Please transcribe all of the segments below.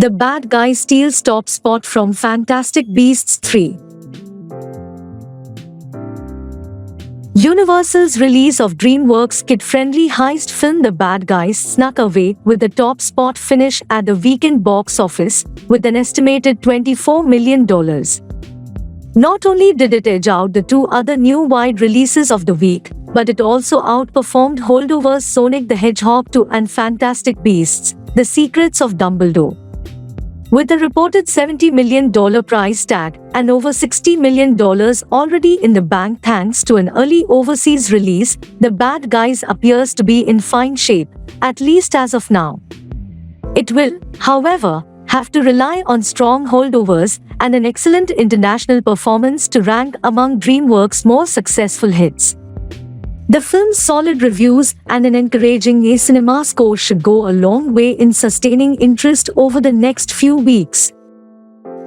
The bad guy steals top spot from Fantastic Beasts 3. Universal's release of DreamWorks' kid-friendly heist film The Bad Guys snuck away with the top spot finish at the weekend box office with an estimated $24 million. Not only did it edge out the two other new wide releases of the week, but it also outperformed holdovers Sonic the Hedgehog 2 and Fantastic Beasts: The Secrets of Dumbledore. With a reported $70 million price tag and over $60 million already in the bank thanks to an early overseas release, The Bad Guys appears to be in fine shape, at least as of now. It will, however, have to rely on strong holdovers and an excellent international performance to rank among DreamWorks' more successful hits. The film's solid reviews and an encouraging cinema score should go a long way in sustaining interest over the next few weeks.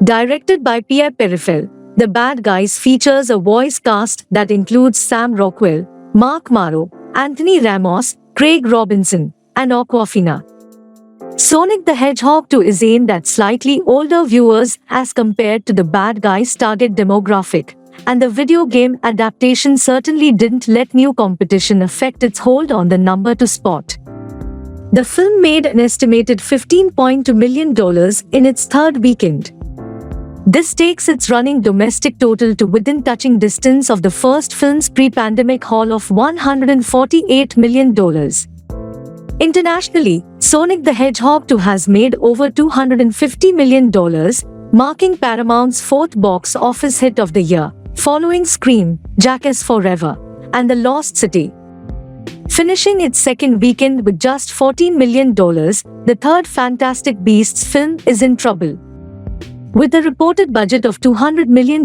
Directed by Pierre Perifel, The Bad Guys features a voice cast that includes Sam Rockwell, Mark Morrow, Anthony Ramos, Craig Robinson, and Awkwafina. Sonic the Hedgehog 2 is aimed at slightly older viewers as compared to The Bad Guys' target demographic, and the video game adaptation certainly didn't let new competition affect its hold on the number two spot. The film made an estimated $15.2 million in its third weekend. This takes its running domestic total to within touching distance of the first film's pre-pandemic haul of $148 million. Internationally, Sonic the Hedgehog 2 has made over $250 million, marking Paramount's fourth box office hit of the year, following Scream, Jackass Forever, and The Lost City. Finishing its second weekend with just $14 million, the third Fantastic Beasts film is in trouble. With a reported budget of $200 million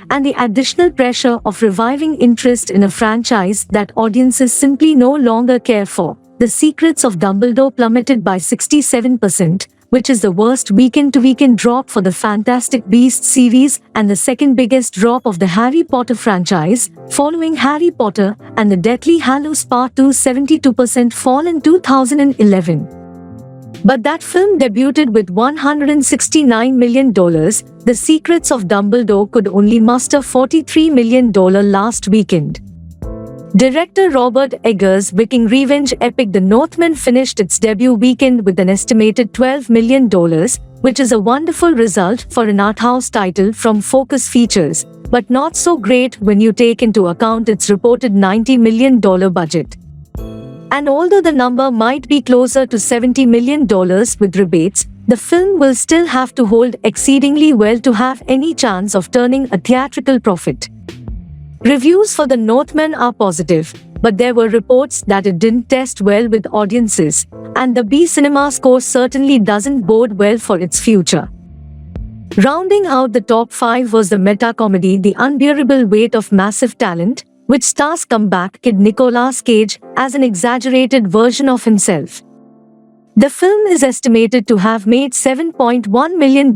and the additional pressure of reviving interest in a franchise that audiences simply no longer care for, The Secrets of Dumbledore plummeted by 67%, which is the worst weekend-to-weekend drop for the Fantastic Beasts series and the second biggest drop of the Harry Potter franchise, following Harry Potter and the Deathly Hallows Part 2's 72% fall in 2011. But that film debuted with $169 million. The Secrets of Dumbledore could only muster $43 million last weekend. Director Robert Eggers' Viking revenge epic The Northman finished its debut weekend with an estimated $12 million, which is a wonderful result for an arthouse title from Focus Features, but not so great when you take into account its reported $90 million budget. And although the number might be closer to $70 million with rebates, the film will still have to hold exceedingly well to have any chance of turning a theatrical profit. Reviews for The Northman are positive, but there were reports that it didn't test well with audiences, and the B Cinema score certainly doesn't bode well for its future. Rounding out the top 5 was the meta-comedy The Unbearable Weight of Massive Talent, which stars comeback kid Nicolas Cage as an exaggerated version of himself. The film is estimated to have made $7.1 million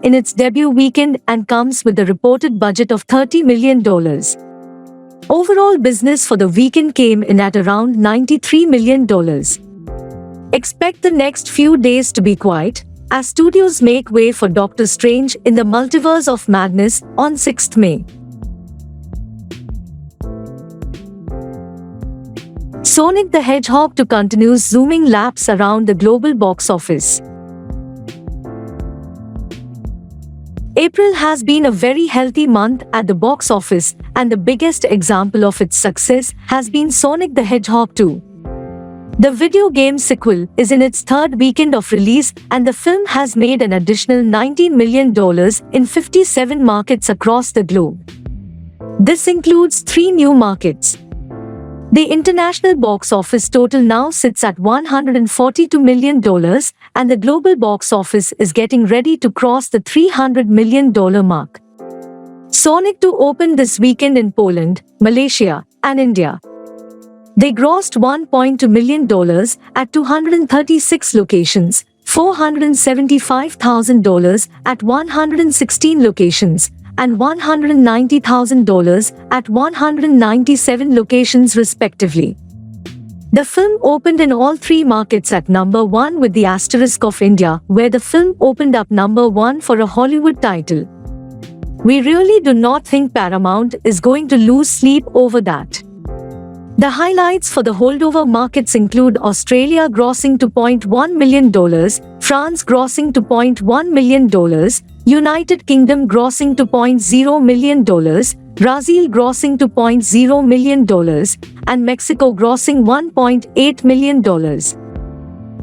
in its debut weekend and comes with a reported budget of $30 million. Overall business for the weekend came in at around $93 million. Expect the next few days to be quiet, as studios make way for Doctor Strange in the Multiverse of Madness on 6th May. Sonic the Hedgehog 2 continues zooming laps around the global box office. April has been a very healthy month at the box office, and the biggest example of its success has been Sonic the Hedgehog 2. The video game sequel is in its third weekend of release, and the film has made an additional $19 million in 57 markets across the globe. This includes 3 new markets. The international box office total now sits at $142 million, and the global box office is getting ready to cross the $300 million mark. Sonic 2 opened this weekend in Poland, Malaysia, and India. They grossed $1.2 million at 236 locations, $475,000 at 116 locations, and $190,000 at 197 locations respectively. The film opened in all three markets at number 1 with the asterisk of India, where the film opened up number 1 for a Hollywood title. We really do not think Paramount is going to lose sleep over that. The highlights for the holdover markets include Australia grossing $2.1 million, France grossing $2.1 million, United Kingdom grossing $2.0 million, Brazil grossing $2.0 million, and Mexico grossing $1.8 million.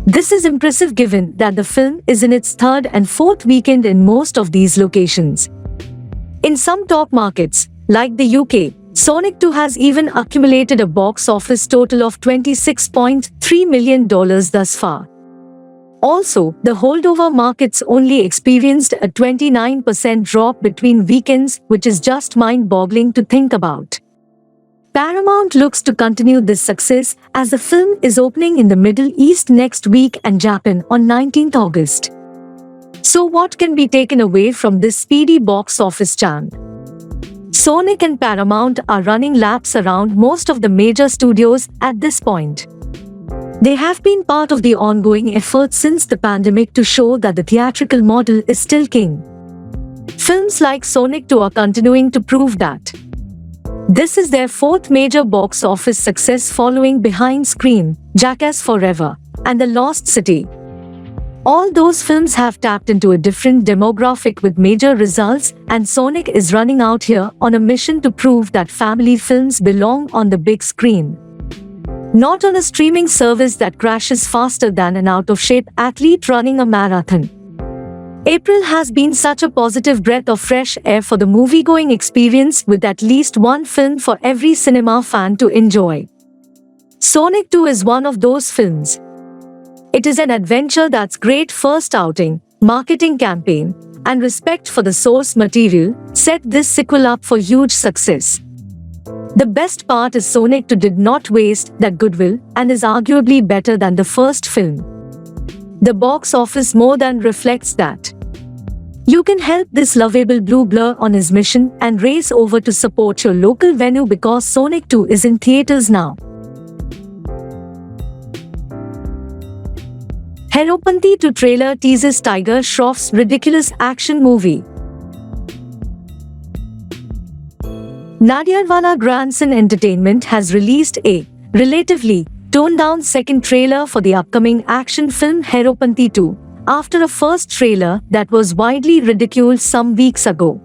This is impressive given that the film is in its third and fourth weekend in most of these locations. In some top markets, like the UK, Sonic 2 has even accumulated a box office total of $26.3 million thus far. Also, the holdover markets only experienced a 29% drop between weekends, which is just mind-boggling to think about. Paramount looks to continue this success as the film is opening in the Middle East next week and Japan on 19th August. So what can be taken away from this speedy box office jam? Sonic and Paramount are running laps around most of the major studios at this point. They have been part of the ongoing effort since the pandemic to show that the theatrical model is still king. Films like Sonic 2 are continuing to prove that. This is their fourth major box office success following behind Scream, Jackass Forever, and The Lost City. All those films have tapped into a different demographic with major results, and Sonic is running out here on a mission to prove that family films belong on the big screen. Not on a streaming service that crashes faster than an out-of-shape athlete running a marathon. April has been such a positive breath of fresh air for the movie-going experience with at least one film for every cinema fan to enjoy. Sonic 2 is one of those films. It is an adventure that's great first outing, marketing campaign, and respect for the source material set this sequel up for huge success. The best part is Sonic 2 did not waste that goodwill and is arguably better than the first film. The box office more than reflects that. You can help this lovable blue blur on his mission and race over to support your local venue because Sonic 2 is in theaters now. Heropanti 2 trailer teases Tiger Shroff's ridiculous action movie. Nadiadwala Grandson Entertainment has released a relatively toned-down second trailer for the upcoming action film Heropanti 2, after a first trailer that was widely ridiculed some weeks ago.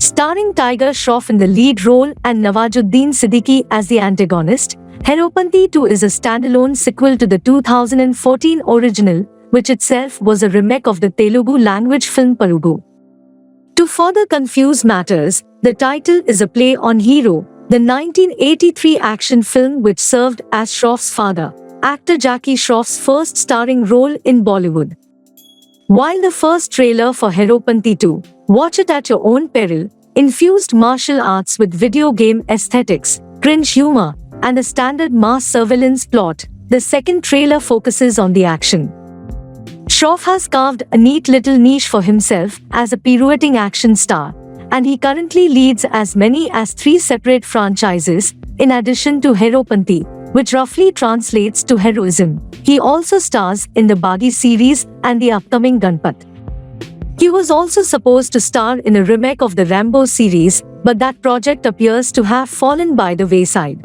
Starring Tiger Shroff in the lead role and Nawazuddin Siddiqui as the antagonist, Heropanti 2 is a standalone sequel to the 2014 original, which itself was a remake of the Telugu-language film Parugu. To further confuse matters, the title is a play on Hero, the 1983 action film which served as Shroff's father, actor Jackie Shroff's first starring role in Bollywood. While the first trailer for Heropanti 2, watch it at your own peril, infused martial arts with video game aesthetics, cringe humor, and a standard mass surveillance plot, the second trailer focuses on the action. Shroff has carved a neat little niche for himself as a pirouetting action star, and he currently leads as many as 3 separate franchises, in addition to Heropanti, which roughly translates to heroism. He also stars in the Baghi series and the upcoming Ganpat. He was also supposed to star in a remake of the Rambo series, but that project appears to have fallen by the wayside.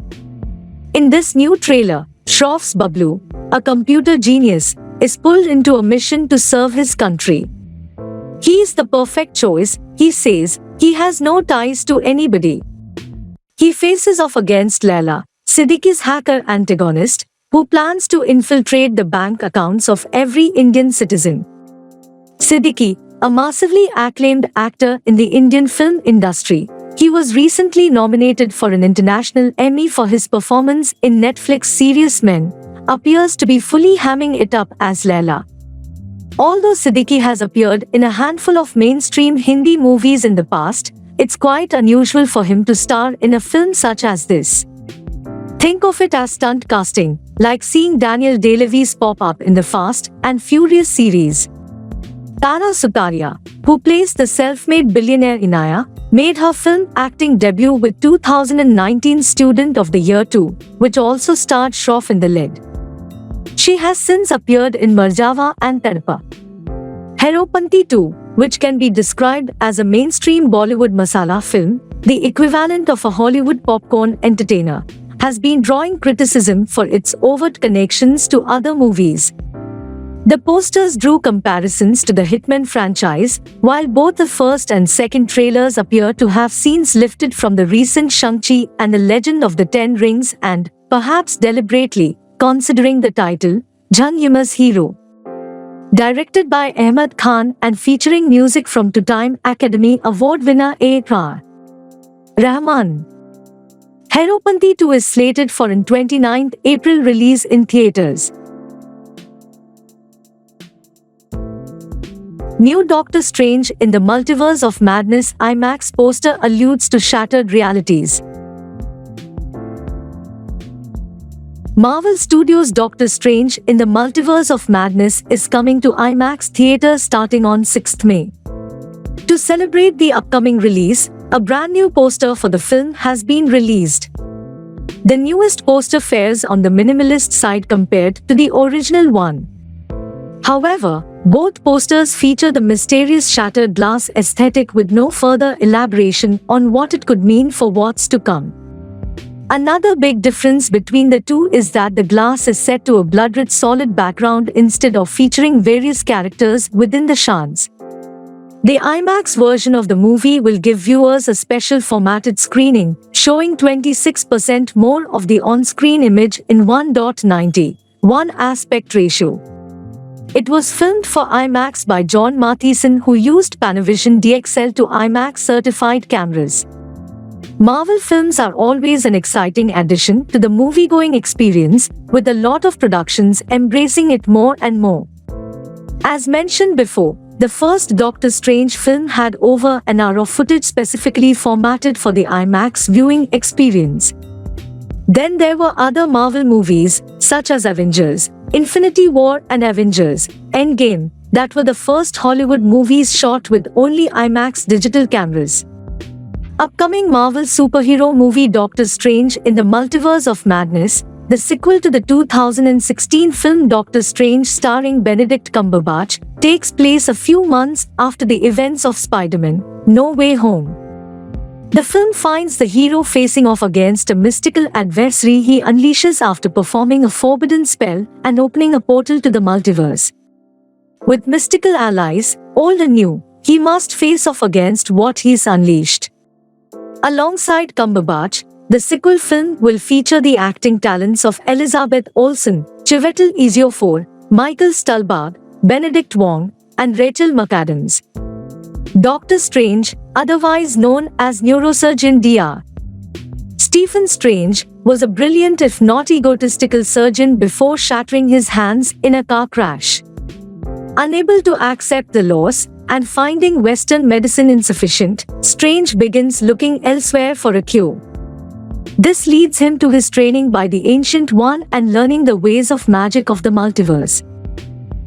In this new trailer, Shroff's Bablu, a computer genius, is pulled into a mission to serve his country. He is the perfect choice, he says. He has no ties to anybody. He faces off against Laila, Siddiqui's hacker antagonist, who plans to infiltrate the bank accounts of every Indian citizen. Siddiqui, a massively acclaimed actor in the Indian film industry, he was recently nominated for an international Emmy for his performance in Netflix Serious Men, appears to be fully hamming it up as Laila. Although Siddiqui has appeared in a handful of mainstream Hindi movies in the past, it's quite unusual for him to star in a film such as this. Think of it as stunt casting, like seeing Daniel Day-Lewis pop up in the Fast and Furious series. Tara Sutaria, who plays the self-made billionaire Inaya, made her film acting debut with 2019 Student of the Year 2, which also starred Shroff in the lead. She has since appeared in Marjawa and Tadpa. Heropanti 2, which can be described as a mainstream Bollywood masala film, the equivalent of a Hollywood popcorn entertainer, has been drawing criticism for its overt connections to other movies. The posters drew comparisons to the Hitman franchise, while both the first and second trailers appear to have scenes lifted from the recent Shang-Chi and the Legend of the Ten Rings and, perhaps deliberately, considering the title, Jhang Yim's Hero. Directed by Ahmed Khan and featuring music from two-time Academy Award winner A.R. Rahman. Heropanti 2 is slated for an 29th April release in theaters. New Doctor Strange in the Multiverse of Madness IMAX poster alludes to shattered realities. Marvel Studios' Doctor Strange in the Multiverse of Madness is coming to IMAX theaters starting on 6th May. To celebrate the upcoming release, a brand new poster for the film has been released. The newest poster fares on the minimalist side compared to the original one. However, both posters feature the mysterious shattered glass aesthetic with no further elaboration on what it could mean for what's to come. Another big difference between the two is that the glass is set to a blood-red solid background instead of featuring various characters within the shards. The IMAX version of the movie will give viewers a special formatted screening, showing 26% more of the on-screen image in 1:91 aspect ratio. It was filmed for IMAX by John Mathieson, who used Panavision DXL to IMAX certified cameras. Marvel films are always an exciting addition to the movie-going experience, with a lot of productions embracing it more and more. As mentioned before, the first Doctor Strange film had over an hour of footage specifically formatted for the IMAX viewing experience. Then there were other Marvel movies, such as Avengers, Infinity War and Avengers Endgame, that were the first Hollywood movies shot with only IMAX digital cameras. Upcoming Marvel superhero movie Doctor Strange in the Multiverse of Madness, the sequel to the 2016 film Doctor Strange starring Benedict Cumberbatch, takes place a few months after the events of Spider-Man: No Way Home. The film finds the hero facing off against a mystical adversary he unleashes after performing a forbidden spell and opening a portal to the multiverse. With mystical allies, old and new, he must face off against what he's unleashed. Alongside Cumberbatch, the sequel film will feature the acting talents of Elizabeth Olsen, Chiwetel Ejiofor, Michael Stuhlbarg, Benedict Wong, and Rachel McAdams. Doctor Strange, otherwise known as neurosurgeon Dr. Stephen Strange, was a brilliant if not egotistical surgeon before shattering his hands in a car crash. Unable to accept the loss, and finding Western medicine insufficient, Strange begins looking elsewhere for a cure. This leads him to his training by the Ancient One and learning the ways of magic of the multiverse.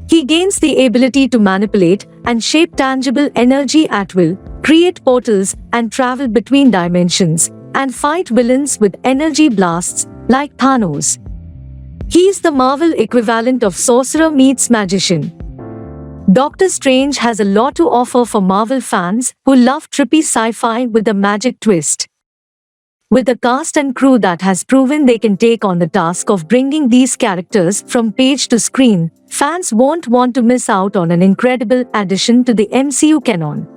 He gains the ability to manipulate and shape tangible energy at will, create portals and travel between dimensions, and fight villains with energy blasts, like Thanos. He is the Marvel equivalent of sorcerer meets magician. Doctor Strange has a lot to offer for Marvel fans who love trippy sci-fi with a magic twist. With a cast and crew that has proven they can take on the task of bringing these characters from page to screen, fans won't want to miss out on an incredible addition to the MCU canon.